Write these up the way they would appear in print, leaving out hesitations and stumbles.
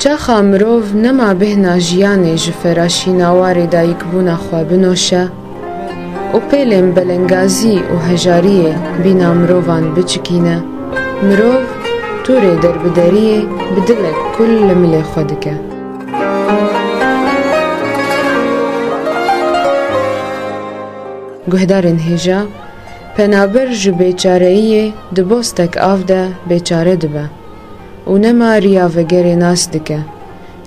چاخا مرۆڤ نەما بهنا ژیانێ ji ferashînawarê dayîkbûna xwe binoşe û pêlên belengazî û hejariyê bîna mirovan biçikîne, mirov tûrê derbideriyê bi dilek kul li milê xwe dike. Guhdarên hêja, penaber ji bêçareyiyê di bostek av de bêçare dibe û nema riya vegerê nas dike,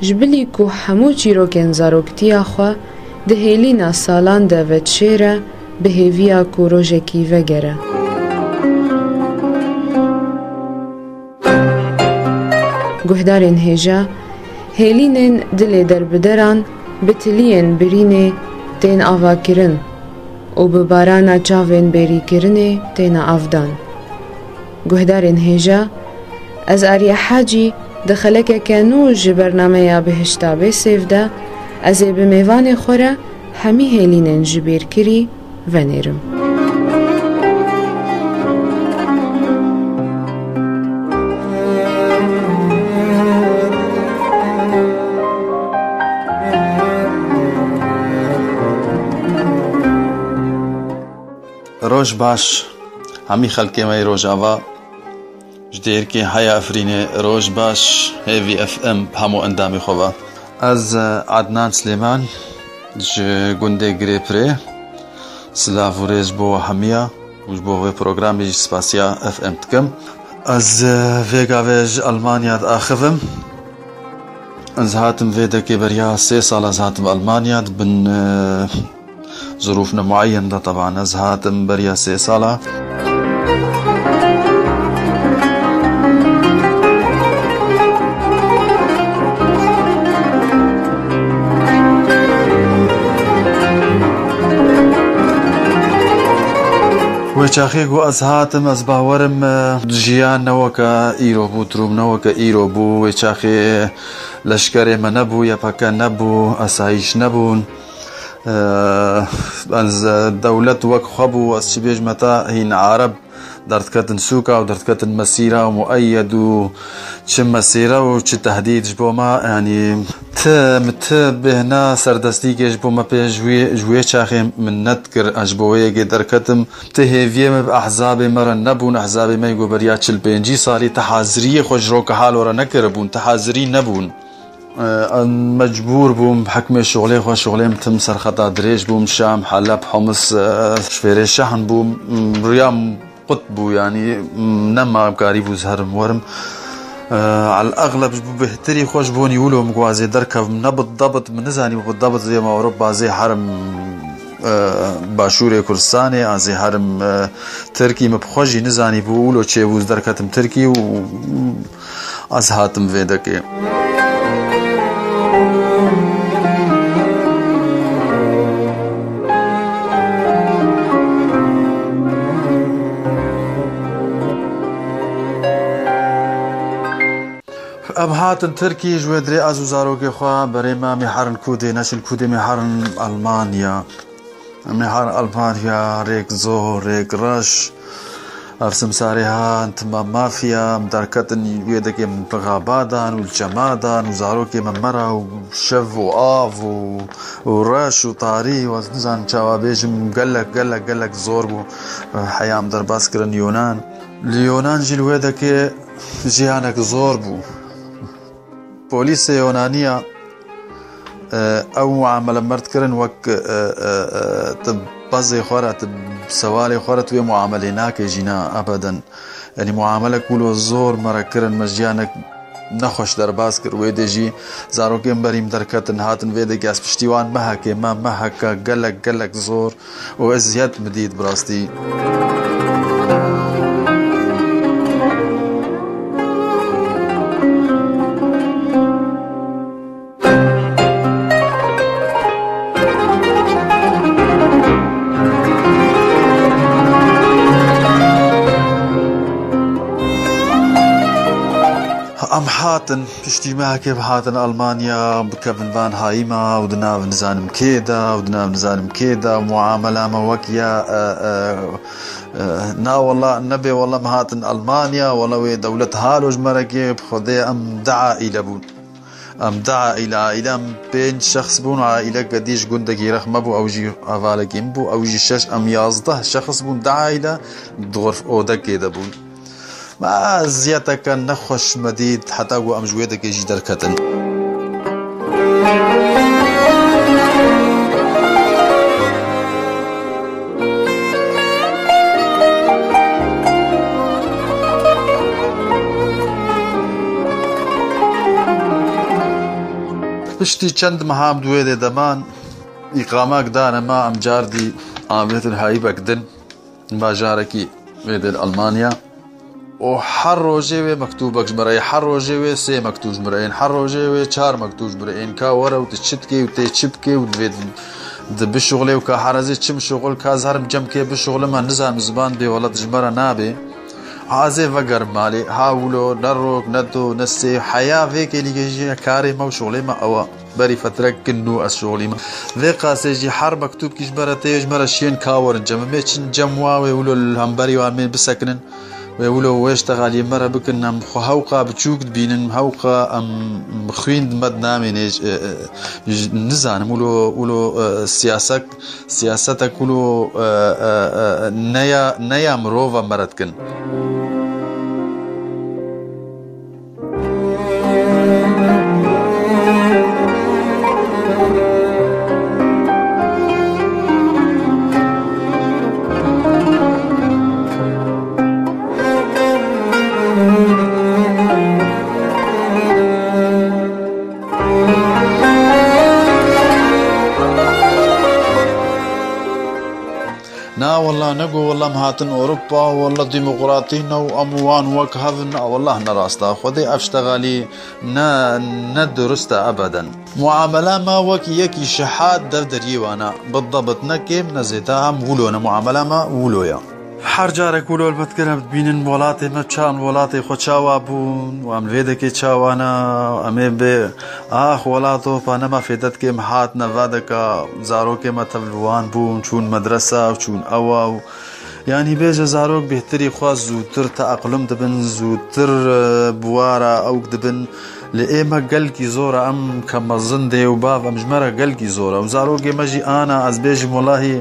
ji bilî ku hemû çîrokên zaroktiya xwe di hêlîna salan de vedşêre bi hêviya ku rojekî vegere. Guhdarên hêja, hêlînên dilê derbideran bi tiliyên birînê tên avakirin û bi barana çavên bêrîkirinê têne avdan. Guhdarên hêja, ez Arya Hacî di xelekeke nû ji bernameya bihişta bê sêv de ez ê bi mêvanê xwe re hemî hêlînên ji bêrkirî venêrim. روج باش همی خلکی می روجاوا جدیر که هیا افرینه روج باش هیوی اف ام همو اندامی خواه از عدنان سلیمان ج گنده گریپره سلاف و ریز بو همیا و بو پروگرامی سپاسیا اف ام تکم از ویگا ویج المانیا دا آخفم از هاتم ویده که بریا 3 سال از هاتم المانیا بن ظروفنا معين ده طبعا از هاتم بريا 3 سالة وچاخيقو از هاتم از باورم جيان نوكا ايرو بو تروم نوكا ايرو بو وچاخي لشكري ما نبو يبكا نبو اسايش نبون از دولت وك خبو از شبيج متى هين عرب درت كتن سوكا ودرت كتن مسيرة ومؤيد وش مسيرة وش تهديد جبو ما يعني مت بهنا سردستي جبو ما جوي شاخي من نتكر اجبويه قدر كتم تهيفيه باحزاب مره نبون احزاب ما يقو برياتشل بينجي صاري تحاضريه خوجروك حال ورا نكربون تحاضري نبون مجبور بوم بحكم شغلي خو شغلي متم سرخطا دريج بوم شام حلب حمص شفيري شحن بوم ريام قطبو يعني نما قريب وزهرم ورم على الاغلب بهتري خوش بون يقولوا مقوازي دركب بالضبط من نزاني بالضبط زي ما اوروبا زي حرم باشور كردستاني زي حرم تركي مبخوجي نزاني بقولوا تشي بوز دركتم تركي و از هاتم فيدكي ام هاتن تركي جويدري ازو زاروكي خوا بريما ميحرن كودي نشل كودي ميحرن المانيا ميحرن المانيا ريك زور ريك رش ارسم ساريها انتما مافيا مداركتن ويدكي من بغابادان والجمادان وزاروكي من مرا وشف وآف ورش وطاري وزنزان شوابيش قلك زور بو حيام درباس كرن يونان اليونان جي الويدكي جيانك زور بو بوليس يونانية او معاملة مرد كرن وك تبازي خورة سوالي خورة توي معاملة ناك جينا ابدا يعني معاملة كولو زور مرة كرن مجيانك نخوش درباس كر ويدي جي زاروكين بريم دركتن هاتن ويدي كاس بشتيوان مهكي ما مهكا قلق زور وازياد مديد براستي ام هاتن پشتی ما که هاتن المانیا بکفن وان هایما ودنا نزانم كيدا ودنا نزانم كيدا معامله ما وكيا نا والله النبي والله ما هاتن المانيا والله دوله هالوج مركب خدي ام دعا الى بون ام دعا الى عائله بين شخص بون عائله قديش قندقي رخمه بو او جي افالكين بو او جي شش ام 11 شخص بون دعا الى غرف اوضه كده بون ما زياده كان نخش مديد حتى و ام جويده كي جي دركتن پشتی چند مهام دوێ دەمان ئیقاماک دانەما ئەم جاردی ئامێتن هایی بەکدن باژارێکی وێدێ ئەڵمانیا و هەر ڕۆژێ وێ مەکتوبەک ژمەرەی هەر ڕۆژێ وێ سێ مەکتوب ژمەرەین هەر ڕۆژێ وێ چار مەکتوب ژمەرەین کا وەرە و چت بکەی و تێ چ بکەی و دوێت بشغڵێ و کا حەرەزێ چم شغڵ کاز هەرم جەم کێ بشغڵەمە نزانم زبان بێ وەڵەت ژمەرە نابێ عازێ ڤەگەر ماڵێ هاولۆ نەڕۆک نەدۆ نەسێ حەیا vêkê lîgêjiya karê me û şolê me ew e berî fetrek kin û ez şolî me vê qasê jî her mektûbkî ji me re tê ji me re şiyên ka werin cemimê çin cem wa wê wilo li hemberî wan mêr bisekinin wê wilo wê ji texaliyê me re bikin em hewqa biçûk dibînin hewqa em xwîn me dinamêne nizanim wilo siyasetek wilo neya mirova me re dikin نا والله نقول والله مهاتن أوروبا والله ديمقراطيين وأموان وكهفن والله نراستا خذي أشتغالي ندرستا أبدا معاملة ما وكي يكي شحات دفتري وانا بالضبط نكيم نزيتها مولونا معاملة ما ولويا هر جارێک ولۆ بەتگەرە ببینن وڵاتی مە چان وڵاتی خۆ چاوا بوون و ئەم vêdekê çawana ئەمێ بێ ئاخ وڵاتۆ پانەما فێدەتکێم هات نەڤا دەکا زارۆکێ مە تەڤوان بوون چوون مەدرەسا و چوون ئەوە و یانی بێژە زارۆک بێتری خوا زووتر تەعەقلم دەبن زووتر بوارە ئەو دەبن لە ئێمە گەلکی زۆرە ئەم کە مەزن دێ و باv ئەم ژمەرە گەلکی زۆرە و زارۆک ئێمەژی ئانا ئەس بێژم وەڵاهی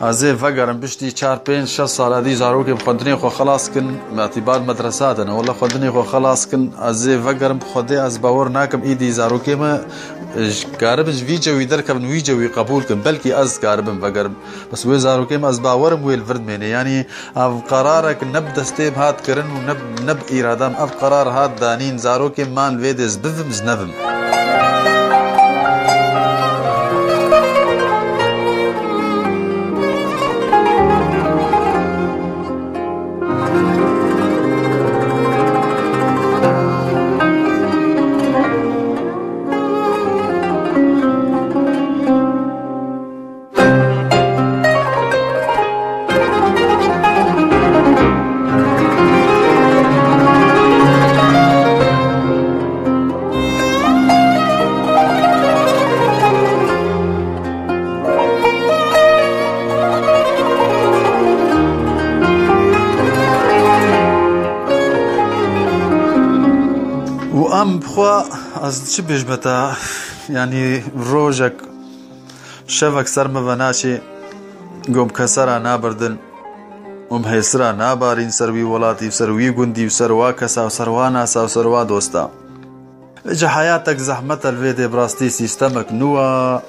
ئازێ ڤەگەرم پشتی 4-5-6 ساڵادی زارۆکێ خوێندنێ خۆ خەڵاسکن مەتیبار مەدرەساتن وەڵە خوێندنێ خۆ خەڵاسکن ئازێ ڤەگەرم خودێ ئەس باوەڕ ناکەم ئیدی زارۆکێمە کاربن ویجەوی دەرکەبن ویجەوی قبولکن بەلکی ئەس کاربم ڤەگەرم بەس وێ زارۆکێم ئەس باوەرم وێ ڤردمێنێ ینی ئەv قەرارێک نەب دەستێم هاتکردن و نەب ئیرادام ئەv قەرار هات دانین زارۆکێم مان وێ دەست بڤم زنەڤم وأم بخوا از چی بجمتا يعني روجك شفك سرمه وناشي قوم كسرا نابردن ومهيسرا نابارين سروي ولاتي وسروي قندي وسروا كسا وسروا ناسا وسروا دوستا اجا حياتك زحمة الفيدي براستي سيستمك نوا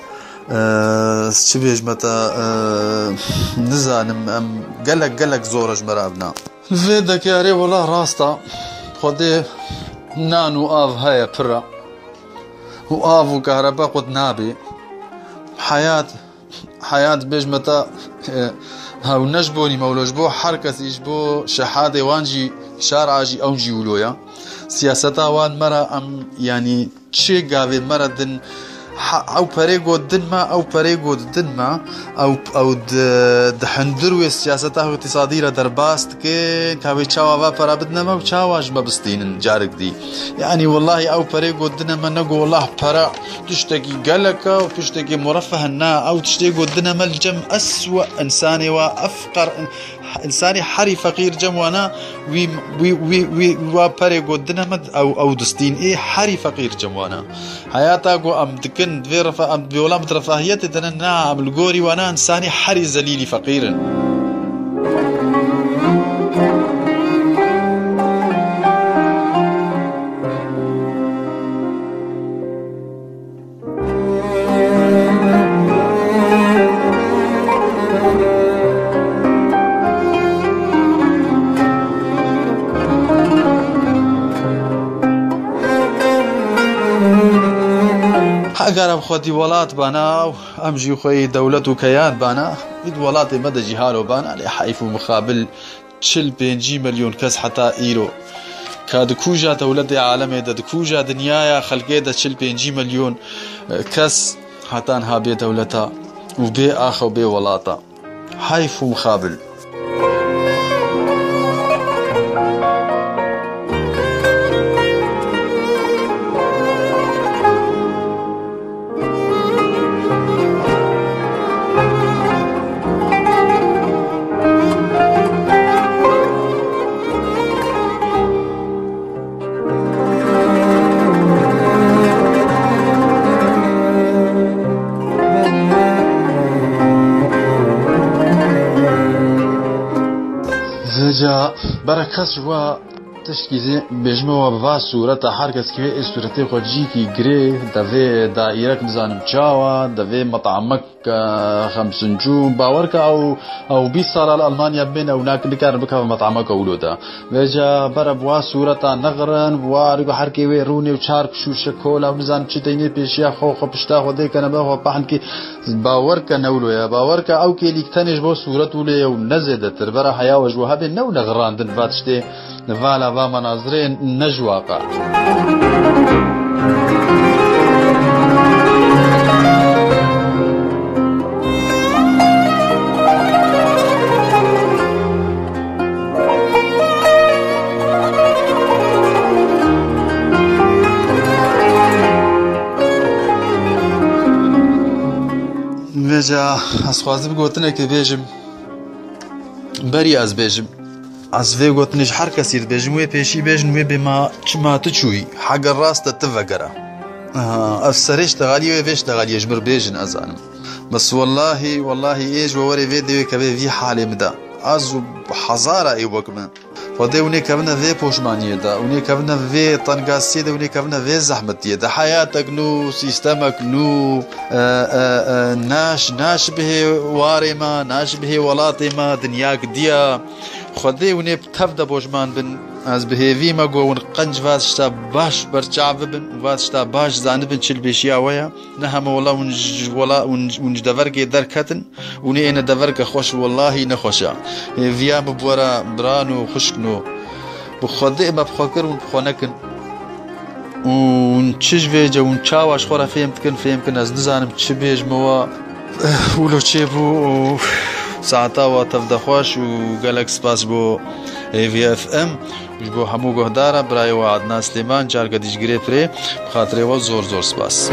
چی بجمتا نزانم قلق زورج مرابنا فيدك يا ري والله راستا خودي نانو آف هاي برا و آف و كهرباء قد نابي حياة بجمتا هاو نجبوني مولوش بو حركة يجبو شحادي وانجي شارعاجي اونجي ولويا سياستا وان مرا ام يعني چه قاوي مرا دن او پريگو دنما او پريگو دنما او دحندرو السياسات اقتصادية درباست كي كاوي تشاوا فرا بدنما وتشاواج مبستين جارك دي يعني والله او پريگو دنما نقول والله فرا تشتكي قلقة وتشتكي مرفه النا او تشتكي دنما الجم اسوأ انساني وافقر انساني حري فقير جم وانا وي وي وي وي وبريگو دنما او دستين ايه حري فقير جم وانا حياتك ام دكن في ام بيولا رفاهيتي دنا ام الجوري وانا انساني حري ذليلي فقير اگر خودی ولات بانا امجي خوي دولة كيان بانا بيد ولاتي مدى جهالو بانا لحيف مقابل 45 مليون كس حتى ايرو كادكوجا دولة عالمي دكوجا دنيايا خلقي دا 45 مليون كس حتى انها بي دولتا وبي اخو بي ولاتا حيف مقابل جا بركس جوا تشكيزي بجمع وبا صورة حركة كي صورتي خجي كي غري دافي دائرة نزانم تشاوا دافي مطعمك 5 نجوم باورك او 20 سال المانيا بين او ناك دكار بك مطعمك اولودا وجا بربوا صورة نغرن وارغ حركي ويروني وشارك شو شكولا ونزان تشتيني بيشيا خو خبشتا خدي كان به بحن كي باورك نولو يا باورك او كي ليكتنج بو صورة ولي ونزدت تربره حياه وجوها بين نو نغران دن باتشتي نفالا و مناظرين نجواقع بيجا اسخوازم قوتنا كي بيجم بري از بيجم از وی گوتنش هر کسی بجموی پیشی بجنوی بما چما تچوی حق الراس تتفقرا افسرش تغالي ويش تغالي يجبر بيجن ازانم بس والله ايش ووري فيديو كبي في حالي مدا از حزاره اي وكما خدي وني كبنا في بوشمانيه دا وني كبنا في طنقاسي دا وني كبنا في زحمتيه دا حياتك نو سيستمك نو ناش به وارما ناش به ولاتما دنياك ديا خدي وني بتفدا بوشمان بن از بهيفي ما قون قنج فاسشتا باش برچاو بن واسشتا باش زانبن چل بيشيا ويا نهم والله ونج دفرقي دركتن وني انا دفرق خوش والله نخوشا فيا ببورا برانو خشكنو بخدي ما بخكر ونخونكن ونچش فيجا ونچاواش خورا فهمكن از نزانم چ بيج موا ولو چيبو ساعتا وتفدا خوش وقالك سباس بو AVFM بو همو گهدارا برای وعدنا سلیمان جارگا دیجگیری پری بخاطره و زور سپاس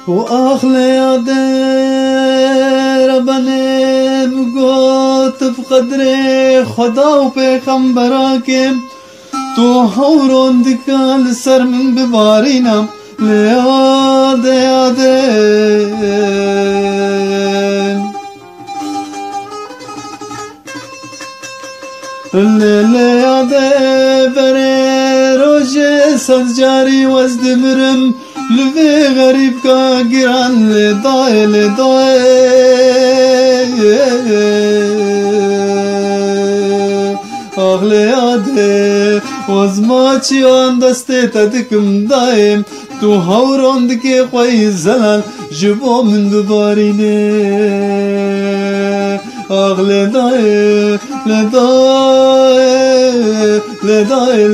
وآخلي يا دير بني بقوت بقدري خدا وبيغمبراكم تو هورون دكال سر من ببارينا ليا yade yade Lele yade bere roje sazcari vazdimirim Lüve garip ka giran le dae Ağle yade Vazmaçi an deste tadikim daim Tu havrand ke khoy zalal Jibo min dubarine Ağle dae Le dae